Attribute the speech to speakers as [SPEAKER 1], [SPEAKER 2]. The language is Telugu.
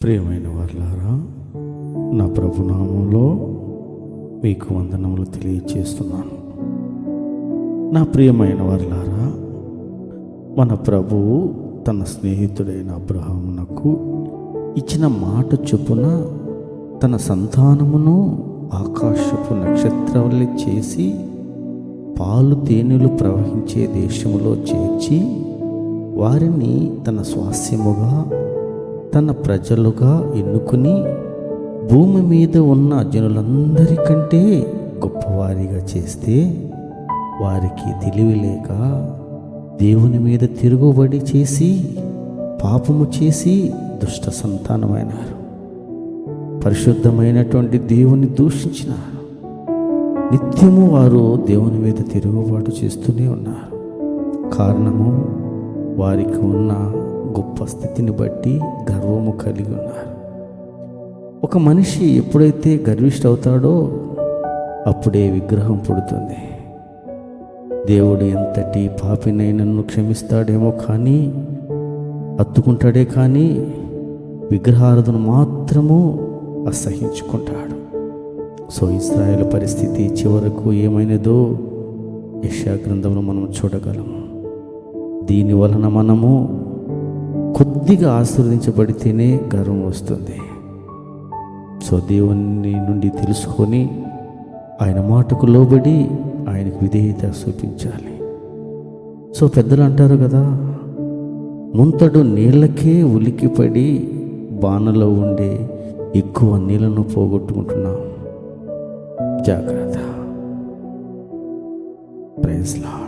[SPEAKER 1] ప్రియమైన వారులారా, నా ప్రభునామంలో మీకు వందనములు తెలియచేస్తున్నాను. నా ప్రియమైన వారులారా, మన ప్రభువు తన స్నేహితుడైన అబ్రహామునకు ఇచ్చిన మాట చొప్పున తన సంతానమును ఆకాశపు నక్షత్రాలే చేసి పాలు తేనెలు ప్రవహించే దేశములో చేర్చి వారిని తన స్వాస్యముగా తన ప్రజలుగా ఎన్నుకుని భూమి మీద ఉన్న జనులందరికంటే గొప్పవారిగా చేస్తే వారికి తెలివి లేక దేవుని మీద తిరుగుబడి చేసి పాపము చేసి దుష్ట సంతానమైనారు. పరిశుద్ధమైనటువంటి దేవుని దూషించినారు. నిత్యము వారు దేవుని మీద తిరుగుబాటు చేస్తూనే ఉన్నారు. కారణము వారికి ఉన్న గొప్ప స్థితిని బట్టి గర్వము కలిగి ఉన్నారు. ఒక మనిషి ఎప్పుడైతే గర్విష్ఠ అవుతాడో అప్పుడే విగ్రహం పుడుతుంది. దేవుడు ఎంతటి పాపినైనను క్షమిస్తాడేమో కానీ అత్తుకుంటాడే కానీ విగ్రహారాధన మాత్రము అసహించుకుంటాడు. సో ఇశ్రాయేలు పరిస్థితి చివరకు ఏమైనదో యెషయా గ్రంథంలో మనం చూడగలము. దీని వలన మనము కొద్దిగా ఆశీర్వదించబడితేనే గర్వం వస్తుంది. సో దేవుని నుండి తెలుసుకొని ఆయన మాటకు లోబడి ఆయనకు విధేయత చూపించాలి. సో పెద్దలు అంటారు కదా, ముంతడు నీళ్ళకే ఉలికిపడి బాణలో ఉండే ఎక్కువ నీళ్ళను పోగొట్టుకుంటున్నాం. జాగ్రత్త. Praise lord.